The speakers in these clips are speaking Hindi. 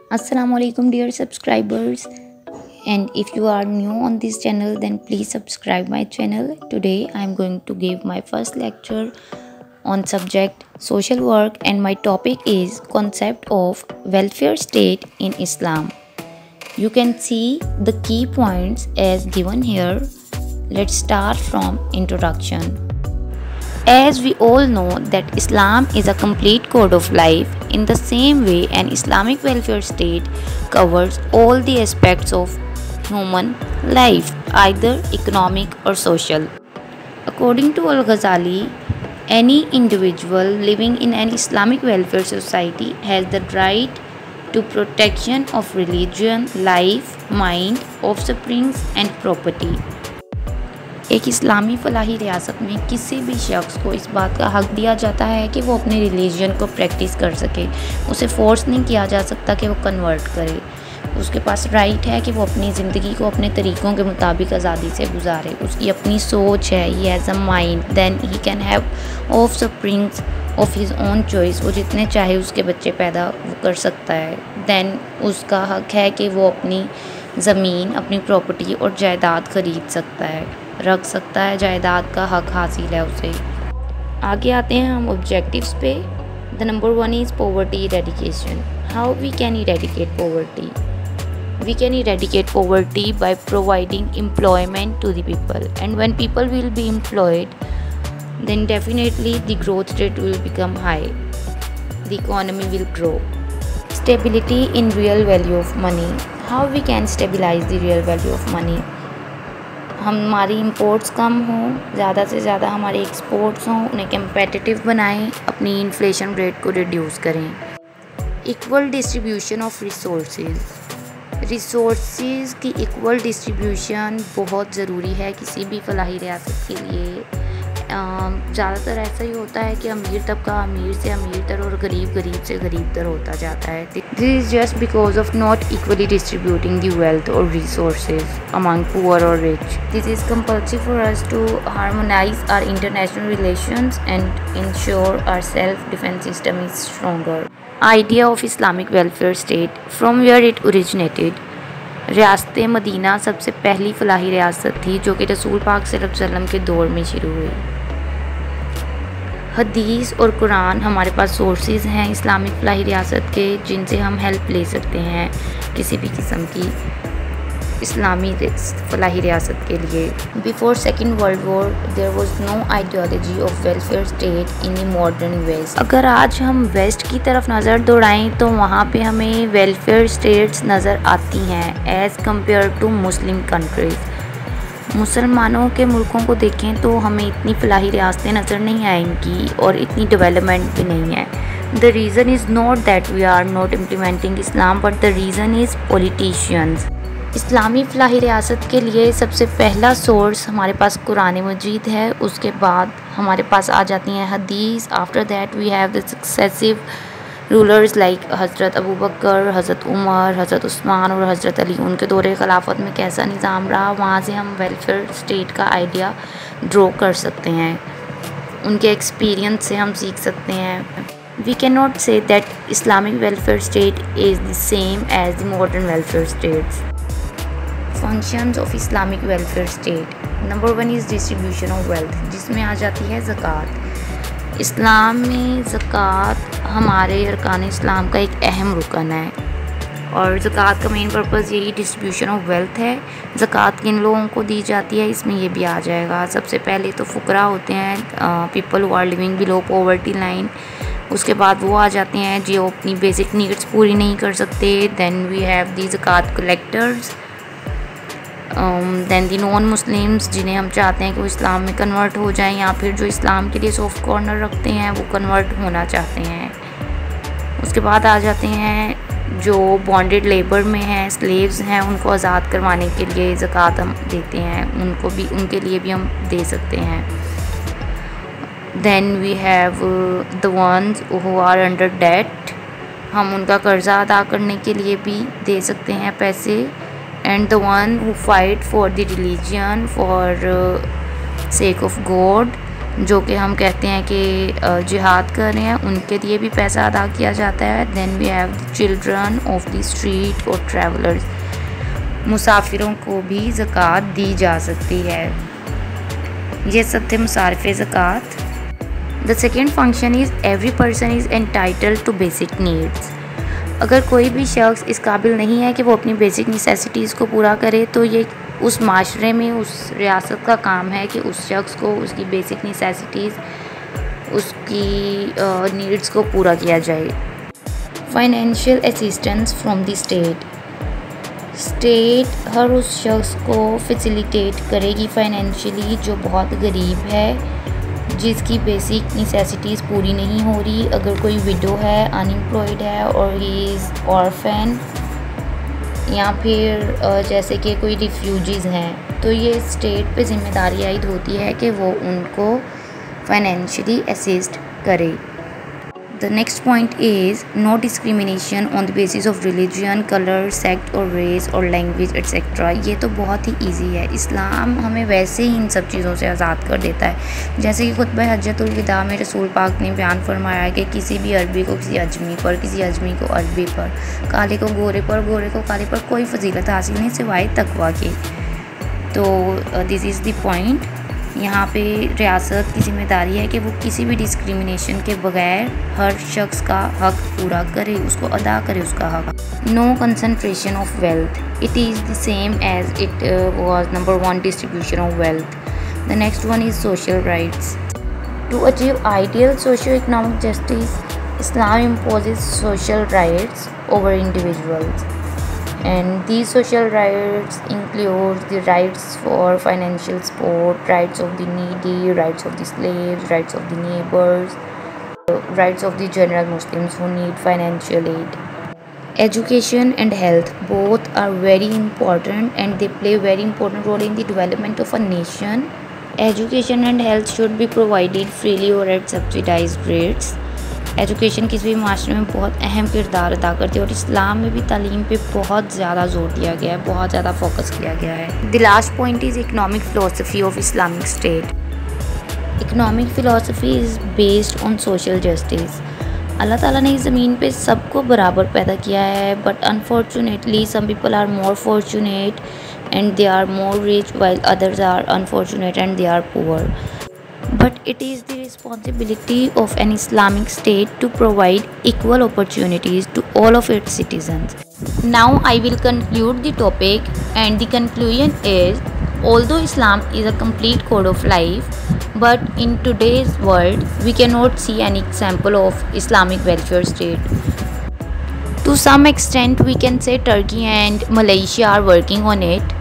Assalamualaikum dear subscribers, and if you are new on this channel then please subscribe my channel. Today I am going to give my first lecture on subject social work, and my topic is concept of welfare state in Islam. You can see the key points as given here. Let's start from introduction. As we all know that Islam is a complete code of life, in the same way an Islamic welfare state covers all the aspects of human life, either economic or social. According to Al-Ghazali, any individual living in an Islamic welfare society has the right to protection of religion, life, mind, offsprings and property. एक इस्लामी फ़लाही रियासत में किसी भी शख्स को इस बात का हक़ दिया जाता है कि वो अपने रिलीजन को प्रैक्टिस कर सके। उसे फ़ोर्स नहीं किया जा सकता कि वो कन्वर्ट करे। उसके पास राइट है कि वो अपनी ज़िंदगी को अपने तरीक़ों के मुताबिक आज़ादी से गुजारे। उसकी अपनी सोच है, he has a mind, then he can have offsprings of his own choice. वो जितने चाहे उसके बच्चे पैदा कर सकता है। देन उसका हक़ है कि वो अपनी ज़मीन, अपनी प्रॉपर्टी और जायदाद ख़रीद सकता है, रख सकता है, जायदाद का हक़ हासिल है उसे। आगे आते हैं हम ऑब्जेक्टिव्स पे। The number 1 is poverty eradication. How we can eradicate poverty? We can eradicate poverty by providing employment to the people, and when people will be employed, then definitely the growth rate will become high, the economy will grow. Stability in real value of money. How we can stabilize the real value of money? हमारी इंपोर्ट्स कम हों, ज़्यादा से ज़्यादा हमारे एक्सपोर्ट्स हों, उन्हें कम्पेटिटिव बनाएं, अपनी इन्फ्लेशन रेट को रिड्यूस करें। इक्वल डिस्ट्रीब्यूशन ऑफ रिसोर्सेज की इक्वल डिस्ट्रीब्यूशन बहुत ज़रूरी है किसी भी फलाही रियासत के लिए। ज़्यादातर ऐसा ही होता है कि अमीर तबका अमीर से अमीर और गरीब से गरीब होता जाता है। This is just because of not equally distributing the wealth और रिसोर्सेज अमंग पुअर और rich. This is compulsory for us to harmonise our international relations and ensure our self defence system is stronger. Idea of Islamic welfare state, from where it originated. रियासत मदीना सबसे पहली फलाही रियासत थी जो कि रसूल पाक सल्लल्लाहु अलैहि वसल्लम के दौर में शुरू हुई। हदीस और कुरान हमारे पास सोर्सेज हैं इस्लामिक फलाही रियासत के, जिनसे हम हेल्प ले सकते हैं किसी भी किस्म की इस्लामी फलाही रियासत के लिए। Before second world war there was no ideology of welfare state in the modern west. अगर आज हम वेस्ट की तरफ नज़र दौड़ाएं तो वहाँ पे हमें वेलफेयर स्टेट्स नज़र आती हैं as compare to Muslim countries. मुसलमानों के मुल्कों को देखें तो हमें इतनी फलाही रियासतें नज़र नहीं आएंगी और इतनी डेवलपमेंट भी नहीं है। The reason is not that we are not implementing Islam, but the reason is politicians. इस्लामी फलाही रियासत के लिए सबसे पहला सोर्स हमारे पास कुरान मजीद है, उसके बाद हमारे पास आ जाती हैं हदीस। After that we have the successive rulers like हज़रत अबू बकर, हज़रत उमर, हज़रत उस्मान और हज़रत अली। उनके दौरे खिलाफत में कैसा निज़ाम रहा, वहाँ से हम वेलफेयर स्टेट का आइडिया ड्रॉ कर सकते हैं, उनके एक्सपीरियंस से हम सीख सकते हैं। We cannot say that Islamic welfare state is the same as the modern welfare states. Functions of Islamic welfare state. Number 1 is distribution of wealth, जिसमें आ जाती है ज़कात। इस्लाम में ज़कात हमारे अरकान इस्लाम का एक अहम रुकन है और ज़कात का मेन पर्पज़ यही डिस्ट्रीब्यूशन ऑफ वेल्थ है। ज़कात किन लोगों को दी जाती है इसमें ये भी आ जाएगा। सबसे पहले तो फुकरा होते हैं, people who are living below poverty line. उसके बाद वो आ जाते हैं जो अपनी बेसिक नीड्स पूरी नहीं कर सकते। Then we have the zakat collectors. Then the non Muslims, जिन्हें हम चाहते हैं कि वो इस्लाम में कन्वर्ट हो जाएं, या फिर जो इस्लाम के लिए सॉफ्ट कॉर्नर रखते हैं वो कन्वर्ट होना चाहते हैं। उसके बाद आ जाते हैं जो बॉन्डेड लेबर में हैं, स्लेव्स हैं, उनको आज़ाद करवाने के लिए ज़कात हम देते हैं, उनके लिए भी हम दे सकते हैं। Then we have the ones who are under debt, हम उनका कर्ज़ा अदा करने के लिए भी दे सकते हैं पैसे। And the one who fight for the religion for sake of God, जो कि हम कहते हैं कि जिहाद कर रहे हैं, उनके लिए भी पैसा अदा किया जाता है। Then we have the children of the street और ट्रैवलर्स, मुसाफिरों को भी ज़कात दी जा सकती है। ये सब थे मुसारिफ ज़कात। The second function is every person is entitled to basic needs. अगर कोई भी शख्स इस काबिल नहीं है कि वो अपनी बेसिक नेसेसिटीज़ को पूरा करे, तो ये उस माशरे में, उस रियासत का काम है कि उस शख्स को उसकी बेसिक नेसेसिटीज़, उसकी नीड्स को पूरा किया जाए। Financial assistance from the state हर उस शख्स को फैसिलिटेट करेगी फाइनेंशियली जो बहुत गरीब है, जिसकी बेसिक नेसेसिटीज़ पूरी नहीं हो रही। अगर कोई विडो है, अनएम्प्लॉयड है और ही इज़ ऑर्फन, या फिर जैसे कि कोई रिफ्यूजीज़ हैं, तो ये स्टेट पे ज़िम्मेदारी आयद होती है कि वो उनको फाइनेंशियली असिस्ट करे। The next point is no discrimination on the basis of religion, colour, sect और रेस और लैंग्वेज एट्सेट्रा। ये तो बहुत ही इजी है। इस्लाम हमें वैसे ही इन सब चीज़ों से आज़ाद कर देता है। जैसे कि खुतबा हज्जतुल विदा में रसूल पाक ने बयान फरमाया कि किसी भी अरबी को किसी अजमी पर, किसी अजमी को अरबी पर, काले को गोरे पर, गोरे को काले पर कोई फजीलत हासिल नहीं सिवाय तकवा के। तो दिस इज़ द पॉइंट। यहाँ पे रियासत की ज़िम्मेदारी है कि वो किसी भी डिस्क्रिमिनेशन के बगैर हर शख्स का हक पूरा करे, उसको अदा करे उसका हक। No concentration of wealth, it is the same as it was number 1 distribution of wealth. The next one is social rights. To achieve ideal socio economic justice, Islam imposes social rights over individuals, and these social rights include the rights for financial support, rights of the needy, rights of the slaves, rights of the neighbors, rights of the general Muslims who need financial aid. Education and health both are very important and they play a very important role in the development of a nation. Education and health should be provided freely or at subsidized rates. Education किसी भी माशरे में बहुत अहम किरदार अदा करती है और इस्लाम में भी तालीम पे बहुत ज़्यादा जोर दिया गया है, बहुत ज़्यादा फोकस किया गया है। The last point is economic philosophy of Islamic state. Economic philosophy is based on social justice. अल्लाह ताला ने इस ज़मीन पे सबको बराबर पैदा किया है, but unfortunately some people are more fortunate and they are more rich while others are unfortunate and they are poor. But it is the responsibility of an Islamic state to provide equal opportunities to all of its citizens. Now I will conclude the topic, and the conclusion is, although Islam is a complete code of life, but in today's world we cannot see any example of Islamic welfare state. To some extent we can say Turkey and Malaysia are working on it,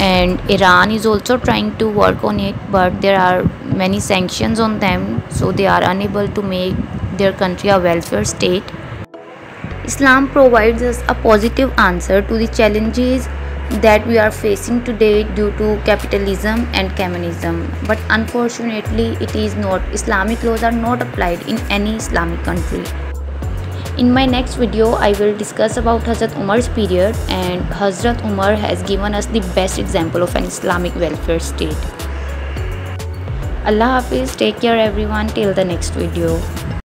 and Iran is also trying to work on it, but there are many sanctions on them, so they are unable to make their country a welfare state. Islam provides us a positive answer to the challenges that we are facing today due to capitalism and communism, but unfortunately it is not. Islamic laws are not applied in any Islamic country. In my next video, I will discuss about Hazrat Umar's period, and Hazrat Umar has given us the best example of an Islamic welfare state. Allah Hafiz, take care everyone till the next video.